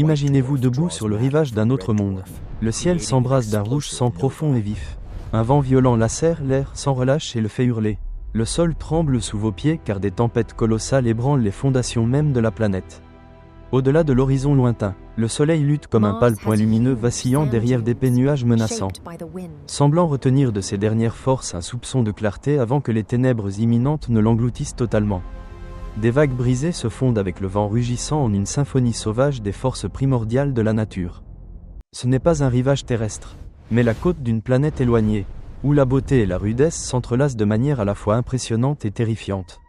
Imaginez-vous debout sur le rivage d'un autre monde. Le ciel s'embrase d'un rouge sang profond et vif. Un vent violent lacère l'air sans relâche et le fait hurler. Le sol tremble sous vos pieds car des tempêtes colossales ébranlent les fondations mêmes de la planète. Au-delà de l'horizon lointain, le soleil lutte comme un pâle point lumineux vacillant derrière d'épais nuages menaçants, semblant retenir de ses dernières forces un soupçon de clarté avant que les ténèbres imminentes ne l'engloutissent totalement. Des vagues brisées se fondent avec le vent rugissant en une symphonie sauvage des forces primordiales de la nature. Ce n'est pas un rivage terrestre, mais la côte d'une planète éloignée, où la beauté et la rudesse s'entrelacent de manière à la fois impressionnante et terrifiante.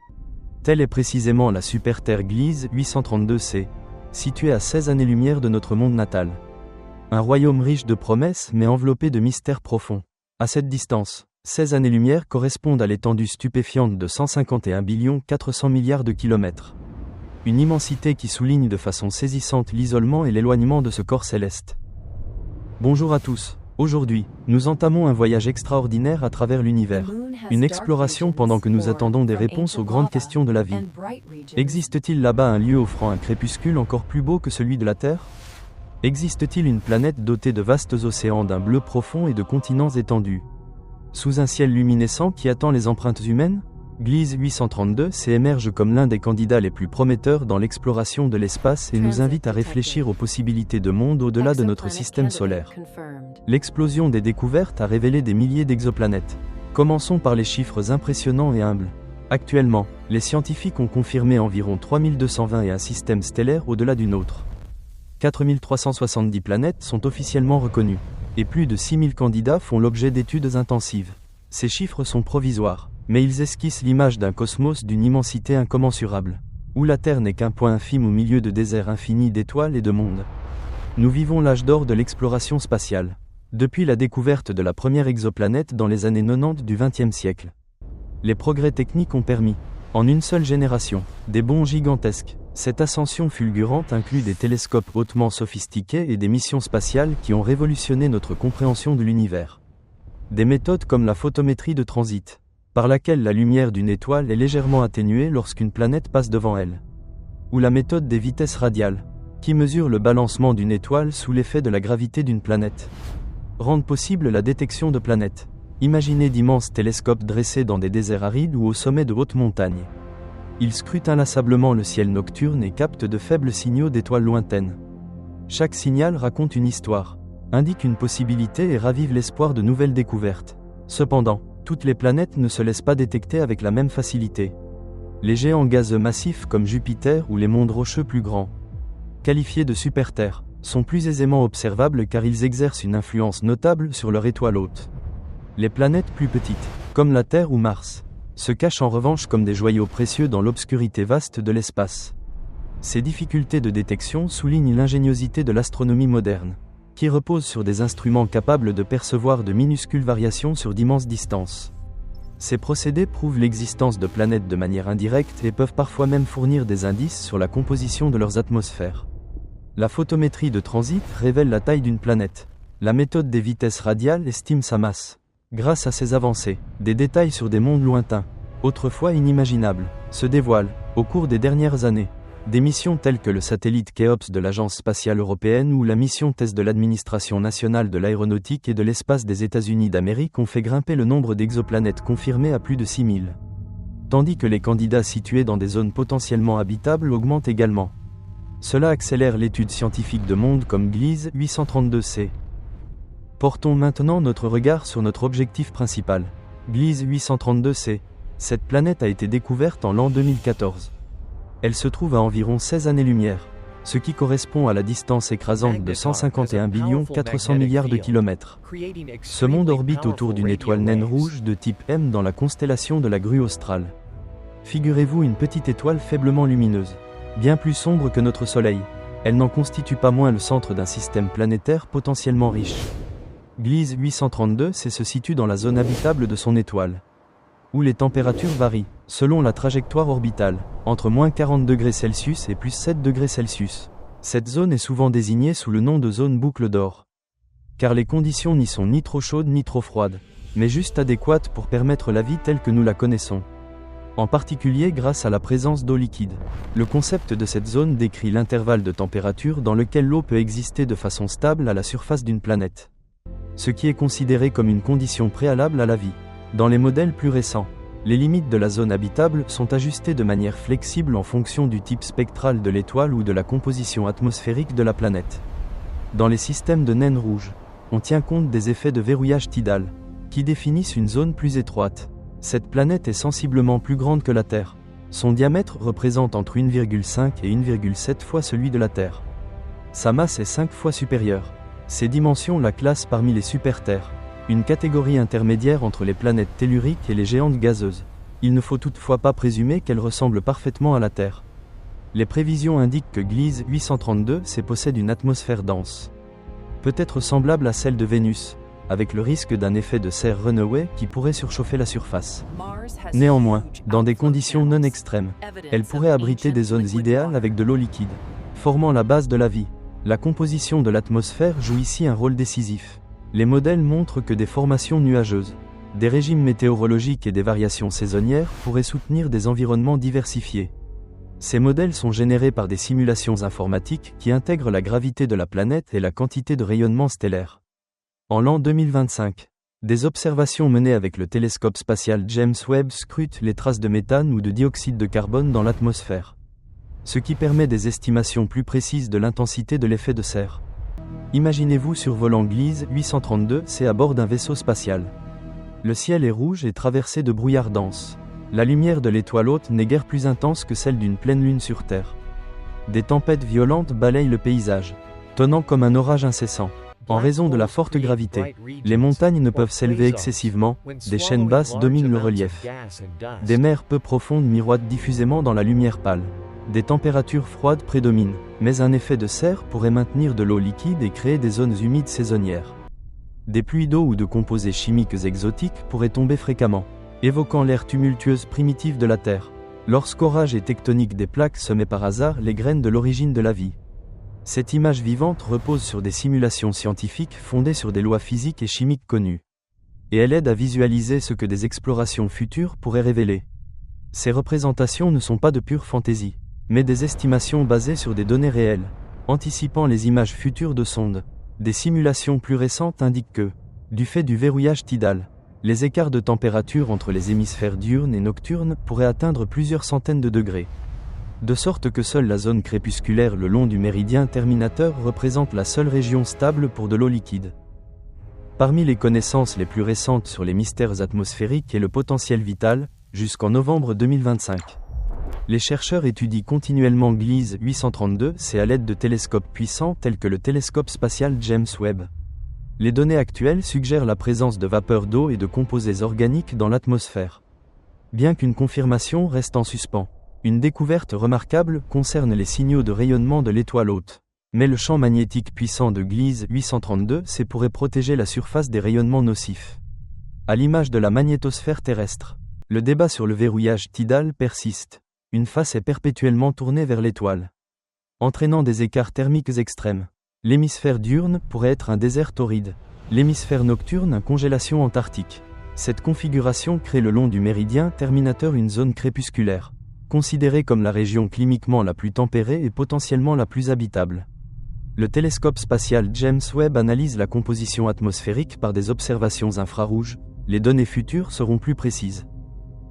Telle est précisément la super-Terre Gliese 832c, située à 16 années-lumière de notre monde natal. Un royaume riche de promesses mais enveloppé de mystères profonds. À cette distance, 16 années-lumière correspondent à l'étendue stupéfiante de 151 400 milliards de kilomètres. Une immensité qui souligne de façon saisissante l'isolement et l'éloignement de ce corps céleste. Bonjour à tous. Aujourd'hui, nous entamons un voyage extraordinaire à travers l'univers. Une exploration pendant que nous attendons des réponses aux grandes questions de la vie. Existe-t-il là-bas un lieu offrant un crépuscule encore plus beau que celui de la Terre ? Existe-t-il une planète dotée de vastes océans d'un bleu profond et de continents étendus ? Sous un ciel luminescent qui attend les empreintes humaines ? Gliese 832 émerge comme l'un des candidats les plus prometteurs dans l'exploration de l'espace et nous invite à réfléchir aux possibilités de mondes au-delà de notre système solaire. L'explosion des découvertes a révélé des milliers d'exoplanètes. Commençons par les chiffres impressionnants et humbles. Actuellement, les scientifiques ont confirmé environ 3220 et un système stellaire au-delà du nôtre. 4370 planètes sont officiellement reconnues, et plus de 6000 candidats font l'objet d'études intensives. Ces chiffres sont provisoires, mais ils esquissent l'image d'un cosmos d'une immensité incommensurable, où la Terre n'est qu'un point infime au milieu de déserts infinis d'étoiles et de mondes. Nous vivons l'âge d'or de l'exploration spatiale, depuis la découverte de la première exoplanète dans les années 90 du XXe siècle. Les progrès techniques ont permis, en une seule génération, des bonds gigantesques. Cette ascension fulgurante inclut des télescopes hautement sophistiqués et des missions spatiales qui ont révolutionné notre compréhension de l'univers. Des méthodes comme la photométrie de transit, par laquelle la lumière d'une étoile est légèrement atténuée lorsqu'une planète passe devant elle. Ou la méthode des vitesses radiales, qui mesure le balancement d'une étoile sous l'effet de la gravité d'une planète. Rendent possible la détection de planètes. Imaginez d'immenses télescopes dressés dans des déserts arides ou au sommet de hautes montagnes. Ils scrutent inlassablement le ciel nocturne et captent de faibles signaux d'étoiles lointaines. Chaque signal raconte une histoire, indique une possibilité et ravive l'espoir de nouvelles découvertes. Cependant, toutes les planètes ne se laissent pas détecter avec la même facilité. Les géants gazeux massifs comme Jupiter ou les mondes rocheux plus grands, qualifiés de super-Terre, sont plus aisément observables car ils exercent une influence notable sur leur étoile hôte. Les planètes plus petites, comme la Terre ou Mars, se cachent en revanche comme des joyaux précieux dans l'obscurité vaste de l'espace. Ces difficultés de détection soulignent l'ingéniosité de l'astronomie moderne, qui repose sur des instruments capables de percevoir de minuscules variations sur d'immenses distances. Ces procédés prouvent l'existence de planètes de manière indirecte et peuvent parfois même fournir des indices sur la composition de leurs atmosphères. La photométrie de transit révèle la taille d'une planète. La méthode des vitesses radiales estime sa masse. Grâce à ces avancées, des détails sur des mondes lointains, autrefois inimaginables, se dévoilent, au cours des dernières années. Des missions telles que le satellite Khéops de l'Agence spatiale européenne ou la mission TESS de l'Administration nationale de l'aéronautique et de l'espace des États-Unis d'Amérique ont fait grimper le nombre d'exoplanètes confirmées à plus de 6000. Tandis que les candidats situés dans des zones potentiellement habitables augmentent également. Cela accélère l'étude scientifique de mondes comme Gliese 832c. Portons maintenant notre regard sur notre objectif principal, Gliese 832c. Cette planète a été découverte en l'an 2014. Elle se trouve à environ 16 années-lumière, ce qui correspond à la distance écrasante de 151 400 milliards de kilomètres. Ce monde orbite autour d'une étoile naine rouge de type M dans la constellation de la Grue australe. Figurez-vous une petite étoile faiblement lumineuse, bien plus sombre que notre Soleil. Elle n'en constitue pas moins le centre d'un système planétaire potentiellement riche. Gliese 832 se situe dans la zone habitable de son étoile, où les températures varient, selon la trajectoire orbitale, entre moins 40 degrés Celsius et plus 7 degrés Celsius. Cette zone est souvent désignée sous le nom de zone boucle d'or, car les conditions n'y sont ni trop chaudes ni trop froides, mais juste adéquates pour permettre la vie telle que nous la connaissons. en particulier grâce à la présence d'eau liquide. Le concept de cette zone décrit l'intervalle de température dans lequel l'eau peut exister de façon stable à la surface d'une planète, ce qui est considéré comme une condition préalable à la vie. Dans les modèles plus récents, les limites de la zone habitable sont ajustées de manière flexible en fonction du type spectral de l'étoile ou de la composition atmosphérique de la planète. Dans les systèmes de naines rouges, on tient compte des effets de verrouillage tidal, qui définissent une zone plus étroite. Cette planète est sensiblement plus grande que la Terre. Son diamètre représente entre 1,5 et 1,7 fois celui de la Terre. Sa masse est 5 fois supérieure. Ces dimensions la classent parmi les super-terres, une catégorie intermédiaire entre les planètes telluriques et les géantes gazeuses. Il ne faut toutefois pas présumer qu'elle ressemble parfaitement à la Terre. Les prévisions indiquent que Gliese 832c possède une atmosphère dense, peut-être semblable à celle de Vénus, avec le risque d'un effet de serre runaway qui pourrait surchauffer la surface. Néanmoins, dans des conditions non extrêmes, elle pourrait abriter des zones idéales avec de l'eau liquide, formant la base de la vie. La composition de l'atmosphère joue ici un rôle décisif. Les modèles montrent que des formations nuageuses, des régimes météorologiques et des variations saisonnières pourraient soutenir des environnements diversifiés. Ces modèles sont générés par des simulations informatiques qui intègrent la gravité de la planète et la quantité de rayonnement stellaire. En l'an 2025, des observations menées avec le télescope spatial James Webb scrutent les traces de méthane ou de dioxyde de carbone dans l'atmosphère, ce qui permet des estimations plus précises de l'intensité de l'effet de serre. Imaginez-vous survolant Gliese 832c à bord d'un vaisseau spatial. Le ciel est rouge et traversé de brouillard dense. La lumière de l'étoile hôte n'est guère plus intense que celle d'une pleine lune sur Terre. Des tempêtes violentes balayent le paysage, tonnant comme un orage incessant. En raison de la forte gravité, les montagnes ne peuvent s'élever excessivement, des chaînes basses dominent le relief. Des mers peu profondes miroitent diffusément dans la lumière pâle. Des températures froides prédominent, mais un effet de serre pourrait maintenir de l'eau liquide et créer des zones humides saisonnières. Des pluies d'eau ou de composés chimiques exotiques pourraient tomber fréquemment, évoquant l'ère tumultueuse primitive de la Terre, lorsqu'orage et tectonique des plaques semaient par hasard les graines de l'origine de la vie. Cette image vivante repose sur des simulations scientifiques fondées sur des lois physiques et chimiques connues. Et elle aide à visualiser ce que des explorations futures pourraient révéler. Ces représentations ne sont pas de pure fantaisie, mais des estimations basées sur des données réelles, anticipant les images futures de sondes. Des simulations plus récentes indiquent que, du fait du verrouillage tidal, les écarts de température entre les hémisphères diurnes et nocturnes pourraient atteindre plusieurs centaines de degrés. De sorte que seule la zone crépusculaire le long du méridien terminateur représente la seule région stable pour de l'eau liquide. Parmi les connaissances les plus récentes sur les mystères atmosphériques et le potentiel vital, jusqu'en novembre 2025. Les chercheurs étudient continuellement Gliese 832c à l'aide de télescopes puissants tels que le télescope spatial James Webb. Les données actuelles suggèrent la présence de vapeur d'eau et de composés organiques dans l'atmosphère. Bien qu'une confirmation reste en suspens, une découverte remarquable concerne les signaux de rayonnement de l'étoile hôte. Mais le champ magnétique puissant de Gliese 832c pourrait protéger la surface des rayonnements nocifs. À l'image de la magnétosphère terrestre, le débat sur le verrouillage tidal persiste. Une face est perpétuellement tournée vers l'étoile, entraînant des écarts thermiques extrêmes. L'hémisphère diurne pourrait être un désert torride, l'hémisphère nocturne une congélation antarctique. Cette configuration crée le long du méridien terminateur une zone crépusculaire, considérée comme la région cliniquement la plus tempérée et potentiellement la plus habitable. Le télescope spatial James Webb analyse la composition atmosphérique par des observations infrarouges. Les données futures seront plus précises.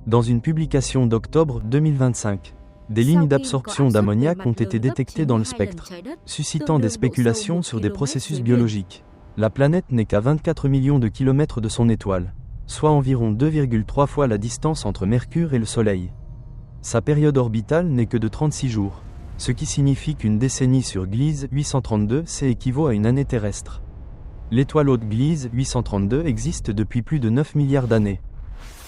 Dans une publication d'octobre 2025, des lignes d'absorption d'ammoniac ont été détectées dans le spectre, suscitant des spéculations sur des processus biologiques. La planète n'est qu'à 24 millions de kilomètres de son étoile, soit environ 2,3 fois la distance entre Mercure et le Soleil. Sa période orbitale n'est que de 36 jours, ce qui signifie qu'une décennie sur Gliese 832c équivaut à une année terrestre. L'étoile hôte Gliese 832 existe depuis plus de 9 milliards d'années,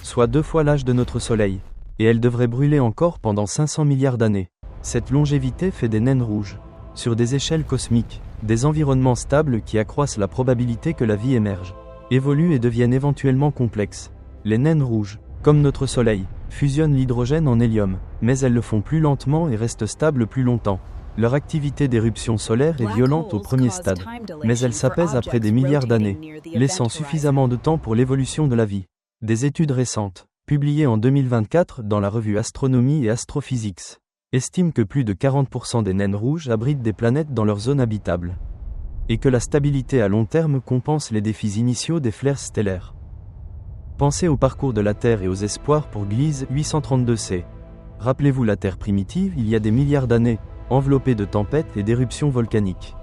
soit 2 fois l'âge de notre Soleil, et elle devrait brûler encore pendant 500 milliards d'années. Cette longévité fait des naines rouges, sur des échelles cosmiques, des environnements stables qui accroissent la probabilité que la vie émerge, évolue et devienne éventuellement complexe. Les naines rouges, comme notre Soleil, fusionnent l'hydrogène en hélium, mais elles le font plus lentement et restent stables plus longtemps. Leur activité d'éruption solaire est violente au premier stade, mais elle s'apaise après des milliards d'années, laissant suffisamment de temps pour l'évolution de la vie. Des études récentes, publié en 2024 dans la revue Astronomy et Astrophysics, estime que plus de 40% des naines rouges abritent des planètes dans leur zone habitable, et que la stabilité à long terme compense les défis initiaux des flares stellaires. Pensez au parcours de la Terre et aux espoirs pour Gliese 832c. Rappelez-vous la Terre primitive il y a des milliards d'années, enveloppée de tempêtes et d'éruptions volcaniques.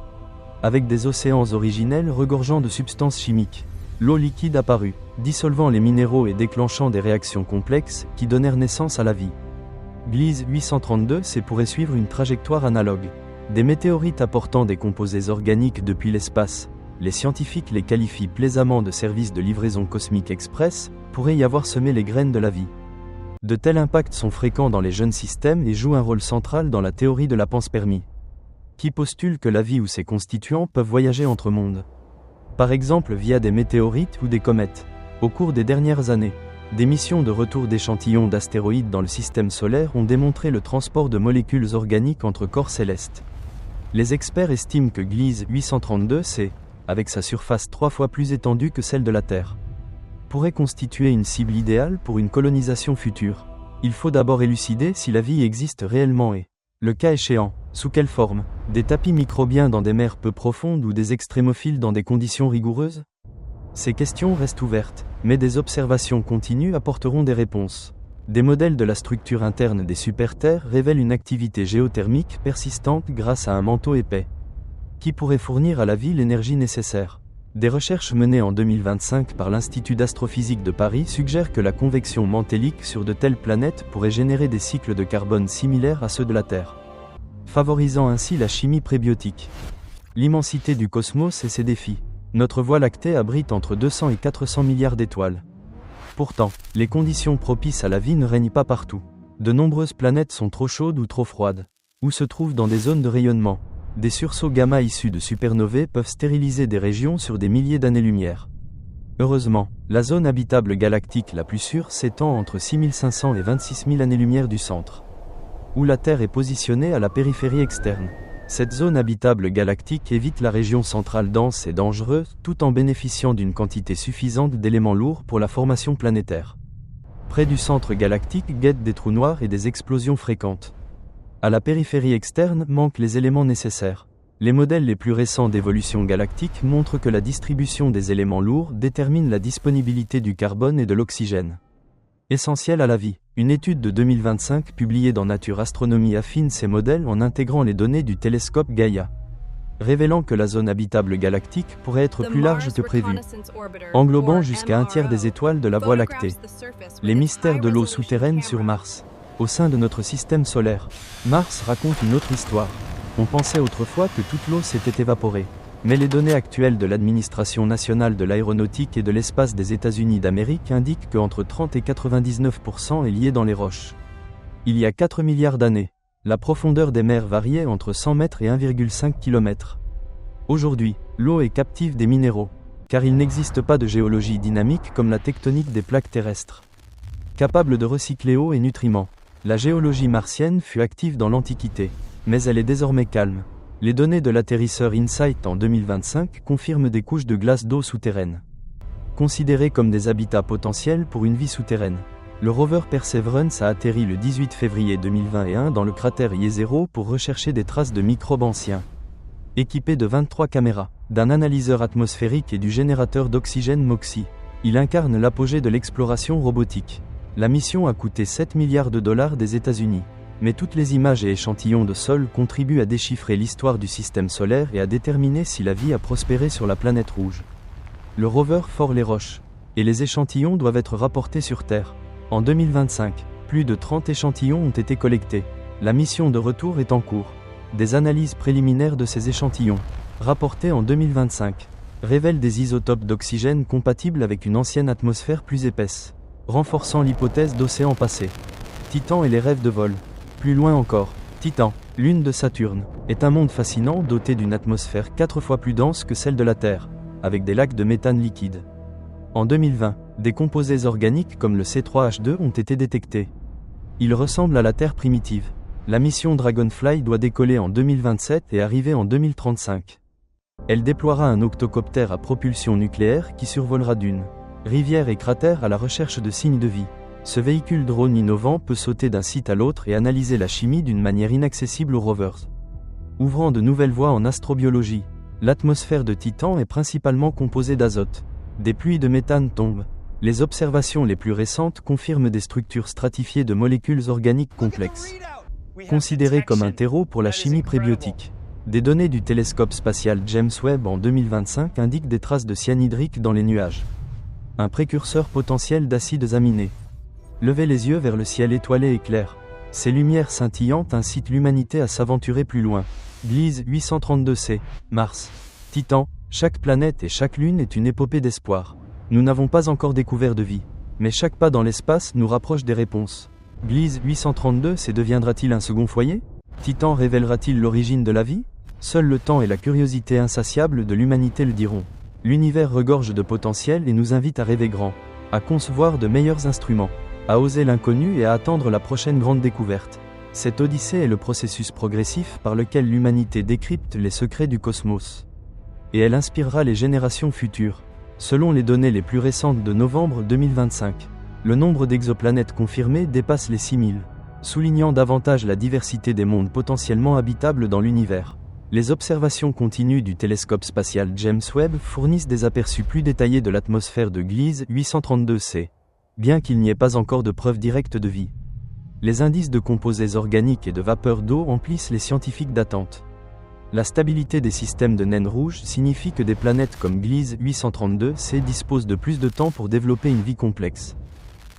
Avec des océans originels regorgeant de substances chimiques, l'eau liquide apparut, dissolvant les minéraux et déclenchant des réactions complexes qui donnèrent naissance à la vie. Gliese 832c pourrait suivre une trajectoire analogue. Des météorites apportant des composés organiques depuis l'espace, les scientifiques les qualifient plaisamment de services de livraison cosmique express, pourraient y avoir semé les graines de la vie. De tels impacts sont fréquents dans les jeunes systèmes et jouent un rôle central dans la théorie de la panspermie, qui postule que la vie ou ses constituants peuvent voyager entre mondes. Par exemple via des météorites ou des comètes. Au cours des dernières années, des missions de retour d'échantillons d'astéroïdes dans le système solaire ont démontré le transport de molécules organiques entre corps célestes. Les experts estiment que Gliese 832c, avec sa surface 3 fois plus étendue que celle de la Terre, pourrait constituer une cible idéale pour une colonisation future. Il faut d'abord élucider si la vie existe réellement et, le cas échéant, sous quelle forme, des tapis microbiens dans des mers peu profondes ou des extrémophiles dans des conditions rigoureuses? Ces questions restent ouvertes, mais des observations continues apporteront des réponses. Des modèles de la structure interne des super-terres révèlent une activité géothermique persistante grâce à un manteau épais, qui pourrait fournir à la vie l'énergie nécessaire. Des recherches menées en 2025 par l'Institut d'astrophysique de Paris suggèrent que la convection mantélique sur de telles planètes pourrait générer des cycles de carbone similaires à ceux de la Terre, favorisant ainsi la chimie prébiotique. L'immensité du cosmos et ses défis. Notre Voie lactée abrite entre 200 et 400 milliards d'étoiles. Pourtant, les conditions propices à la vie ne règnent pas partout. De nombreuses planètes sont trop chaudes ou trop froides, ou se trouvent dans des zones de rayonnement. Des sursauts gamma issus de supernovae peuvent stériliser des régions sur des milliers d'années-lumière. Heureusement, la zone habitable galactique la plus sûre s'étend entre 6500 et 26 000 années-lumière du centre, où la Terre est positionnée à la périphérie externe. Cette zone habitable galactique évite la région centrale dense et dangereuse, tout en bénéficiant d'une quantité suffisante d'éléments lourds pour la formation planétaire. Près du centre galactique guettent des trous noirs et des explosions fréquentes. À la périphérie externe manquent les éléments nécessaires. Les modèles les plus récents d'évolution galactique montrent que la distribution des éléments lourds détermine la disponibilité du carbone et de l'oxygène, essentiel à la vie. Une étude de 2025 publiée dans Nature Astronomy affine ces modèles en intégrant les données du télescope Gaïa, révélant que la zone habitable galactique pourrait être plus large que prévu, englobant jusqu'à un tiers des étoiles de la Voie lactée. Les mystères de l'eau souterraine sur Mars. Au sein de notre système solaire, Mars raconte une autre histoire. On pensait autrefois que toute l'eau s'était évaporée. Mais les données actuelles de l'Administration nationale de l'aéronautique et de l'espace des États-Unis d'Amérique indiquent qu'entre 30 et 99% est lié dans les roches. Il y a 4 milliards d'années, la profondeur des mers variait entre 100 mètres et 1,5 km. Aujourd'hui, l'eau est captive des minéraux, car il n'existe pas de géologie dynamique comme la tectonique des plaques terrestres, capable de recycler eau et nutriments. La géologie martienne fut active dans l'Antiquité, mais elle est désormais calme. Les données de l'atterrisseur InSight en 2025 confirment des couches de glace d'eau souterraine, considérées comme des habitats potentiels pour une vie souterraine. Le rover Perseverance a atterri le 18 février 2021 dans le cratère Jezero pour rechercher des traces de microbes anciens. Équipé de 23 caméras, d'un analyseur atmosphérique et du générateur d'oxygène MOXIE, il incarne l'apogée de l'exploration robotique. La mission a coûté 7 milliards de dollars des États-Unis. Mais toutes les images et échantillons de sol contribuent à déchiffrer l'histoire du système solaire et à déterminer si la vie a prospéré sur la planète rouge. Le rover fore les roches, et les échantillons doivent être rapportés sur Terre. En 2025, plus de 30 échantillons ont été collectés. La mission de retour est en cours. Des analyses préliminaires de ces échantillons, rapportées en 2025, révèlent des isotopes d'oxygène compatibles avec une ancienne atmosphère plus épaisse, renforçant l'hypothèse d'océans passés. Titan et les rêves de vol. Plus loin encore, Titan, lune de Saturne, est un monde fascinant doté d'une atmosphère 4 fois plus dense que celle de la Terre, avec des lacs de méthane liquide. En 2020, des composés organiques comme le C3H2 ont été détectés. Ils ressemblent à la Terre primitive. La mission Dragonfly doit décoller en 2027 et arriver en 2035. Elle déploiera un octocoptère à propulsion nucléaire qui survolera dunes, rivières et cratères à la recherche de signes de vie. Ce véhicule drone innovant peut sauter d'un site à l'autre et analyser la chimie d'une manière inaccessible aux rovers. Ouvrant de nouvelles voies en astrobiologie, l'atmosphère de Titan est principalement composée d'azote. Des pluies de méthane tombent. Les observations les plus récentes confirment des structures stratifiées de molécules organiques complexes, considérées comme un terreau pour la chimie prébiotique. Des données du télescope spatial James Webb en 2025 indiquent des traces de cyanhydrique dans les nuages. Un précurseur potentiel d'acides aminés. Levez les yeux vers le ciel étoilé et clair. Ces lumières scintillantes incitent l'humanité à s'aventurer plus loin. Gliese 832c, Mars, Titan, chaque planète et chaque lune est une épopée d'espoir. Nous n'avons pas encore découvert de vie, mais chaque pas dans l'espace nous rapproche des réponses. Gliese 832c deviendra-t-il un second foyer? Titan révélera-t-il l'origine de la vie? Seul le temps et la curiosité insatiable de l'humanité le diront. L'univers regorge de potentiel et nous invite à rêver grand, à concevoir de meilleurs instruments, à oser l'inconnu et à attendre la prochaine grande découverte. Cette odyssée est le processus progressif par lequel l'humanité décrypte les secrets du cosmos. Et elle inspirera les générations futures. Selon les données les plus récentes de novembre 2025, le nombre d'exoplanètes confirmées dépasse les 6000, soulignant davantage la diversité des mondes potentiellement habitables dans l'univers. Les observations continues du télescope spatial James Webb fournissent des aperçus plus détaillés de l'atmosphère de Gliese 832c, bien qu'il n'y ait pas encore de preuves directes de vie. Les indices de composés organiques et de vapeur d'eau emplissent les scientifiques d'attente. La stabilité des systèmes de naines rouges signifie que des planètes comme Gliese 832c disposent de plus de temps pour développer une vie complexe,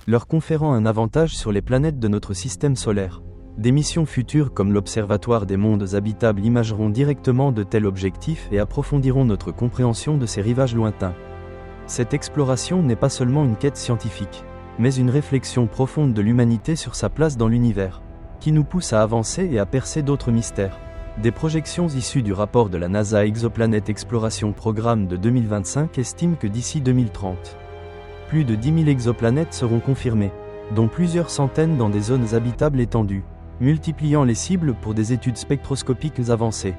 leur conférant un avantage sur les planètes de notre système solaire. Des missions futures comme l'Observatoire des mondes habitables imageront directement de tels objectifs et approfondiront notre compréhension de ces rivages lointains. Cette exploration n'est pas seulement une quête scientifique, mais une réflexion profonde de l'humanité sur sa place dans l'univers, qui nous pousse à avancer et à percer d'autres mystères. Des projections issues du rapport de la NASA Exoplanet Exploration Programme de 2025 estiment que d'ici 2030, plus de 10 000 exoplanètes seront confirmées, dont plusieurs centaines dans des zones habitables étendues, multipliant les cibles pour des études spectroscopiques avancées.